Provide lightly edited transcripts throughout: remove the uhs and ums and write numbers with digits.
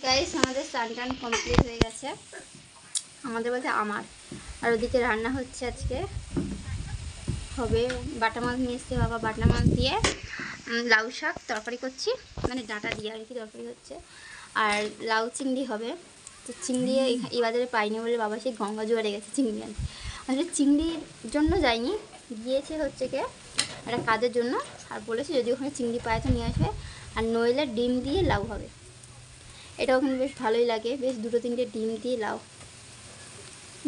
Guys আমাদের স্নান টান কমপ্লিট হয়ে গেছে, আমাদের বলতে আমার। আর ওদিকে রান্না হচ্ছে, আজকে হবে বাটা মাছ নিয়ে এসছে বাবা, বাটা মাছ দিয়ে লাউ শাক তরকারি করছি, মানে ডাঁটা দিয়ে আর কি তরকারি হচ্ছে। আর লাউ চিংড়ি হবে। তো চিংড়ি এই বাজারে পাইনি বলে বাবা সেই গঙ্গা জোয়ারে গেছে চিংড়ি আনতে। আসলে চিংড়ির জন্য যায়নি, গিয়েছে হচ্ছে কি একটা কাজের জন্য, আর বলেছে যদি ওখানে চিংড়ি পায় তো নিয়ে আসবে, আর নইলে ডিম দিয়ে লাউ হবে। এটা ওখানে বেশ ভালোই লাগে, বেশ দুটো তিনটে ডিম দিয়ে লাউ।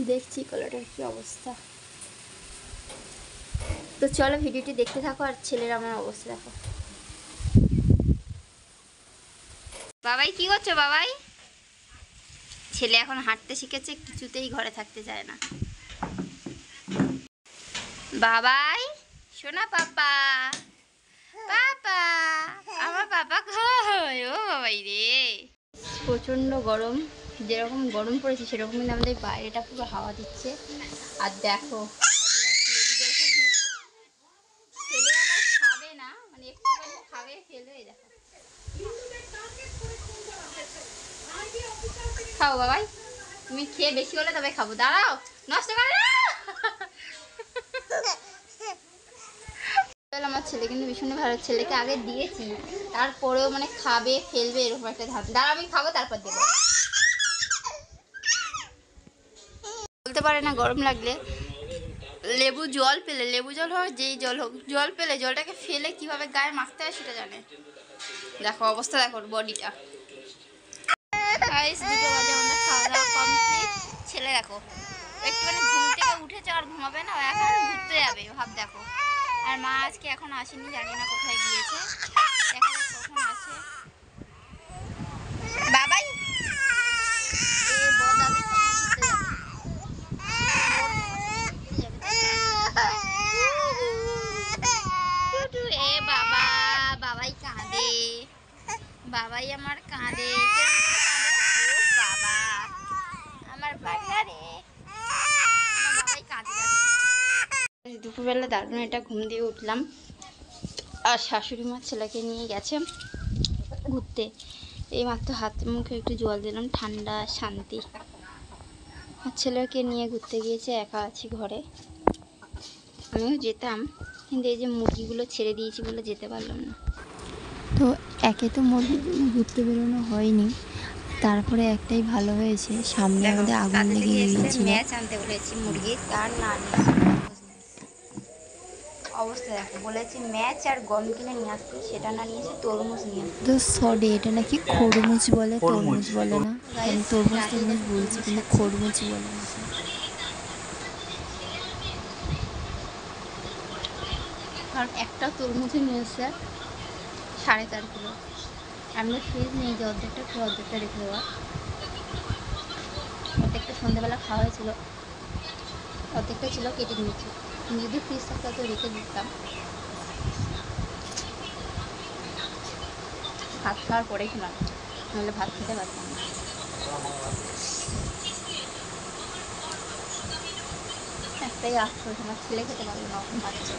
দেখছি কলাটার কি অবস্থা। তো চলো ভিডিওটি দেখতে থাকো, আর ছেলের আমার অবস্থা দেখো। বাবাই কি করছো বাবাই? ছেলে এখন হাঁটতে শিখেছে, কিছুতেই ঘরে থাকতে চায় না। বাবাই শোনা পাপা, পাপা আমার পাপা কই? ও বাবাই রে, প্রচণ্ড গরম, যেরকম গরম পড়েছে সেরকম কিন্তু আমাদের বাইরেটা পুরো হাওয়া দিচ্ছে। আর দেখো ছেলে আমার খাবে না, মানে একটুখানি খাবে ফেলবে। দেখো খাও বাবাই, তুমি খেয়ে বেশি হলে তবে খাবো। দাঁড়াও, নষ্ট করে না। আমার ছেলে কিন্তু ভীষণ ভালো, ছেলেকে আগে দিয়েছি, তারপরেও মানে খাবে ফেলবে এরকম একটা ধাপ। দাঁড়াও আমি খাবো তারপর দেবো। বলতে পারে না গরম লাগলে লেবু জল পেলে, লেবু জল হোক যেই জল হোক, জল পেলে জলটাকে ফেলে কিভাবে গায়ে মাখতে হয় সেটা জানে। দেখো অবস্থা, দেখো বডিটা। দুটো বাজে আমাদের খাওয়া দাওয়া কমপ্লিট। ছেলে দেখো একটুখানি ঘুম থেকে উঠেছে, আর ঘুমাবে না, এখন ঘুরতে যাবে ভাব দেখো। আর মা আজকে এখন আসেনি, জানি না কোথায় গিয়েছে, দেখা যাক কখন আসে। বাবাই বাবা, বাবাই কাঁদে, বাবাই আমার কাঁদে, বাবা আমার বাচ্চারে, আমার বাবাই কাঁদে। দুপুরবেলা দারুণ এটা ঘুম দিয়ে উঠলাম, আর শাশুড়ি মা ছেলেকে নিয়ে গেছে ঘুরতে। এই মাত্র হাত মুখে একটু জল দিলাম, ঠান্ডা শান্তি। আর ছেলেকে নিয়ে ঘুরতে গিয়েছে, একা আছি ঘরে। আমিও যেতাম, কিন্তু এই যে মুরগিগুলো ছেড়ে দিয়েছি বলে যেতে পারলাম না। তো একে তো মুরগিগুলো ঘুরতে বেরোনো হয়নি, তারপরে একটাই ভালো হয়েছে, সামনে আমাদের আগুন লেগে গিয়েছিল। ম্যাচ আনতে বলেছি মুরগি, তার না অবস্থা দেখো, বলেছি ম্যাচ আর গম কিনে নিয়ে আসতে, সেটা না নিয়ে এসে তরমুজ নিয়ে আসতে। তো সরি, এটা নাকি খরমুজ বলে, তরমুজ বলে না। আমি তরমুজ তরমুজ বলছি, কিন্তু খরমুজ বলে না। কারণ একটা তরমুজে নিয়ে এসছে 4.5 কিলো। আমরা ফ্রিজ নিয়ে যে অর্ধেকটা খেয়ে অর্ধেকটা রেখে দেওয়া, অর্ধেকটা সন্ধ্যাবেলা খাওয়া হয়েছিল, অর্ধেকটা ছিল কেটে নিয়েছি। যদি ফ্রিজ থাকতো তো রেখে দিতাম, ভাত খাওয়ার পরেই খেলাম, নাহলে ভাত খেতে পারতাম না। একটাই আফসোস, আমার ছেলে খেতে পারলো না, বাচ্চা।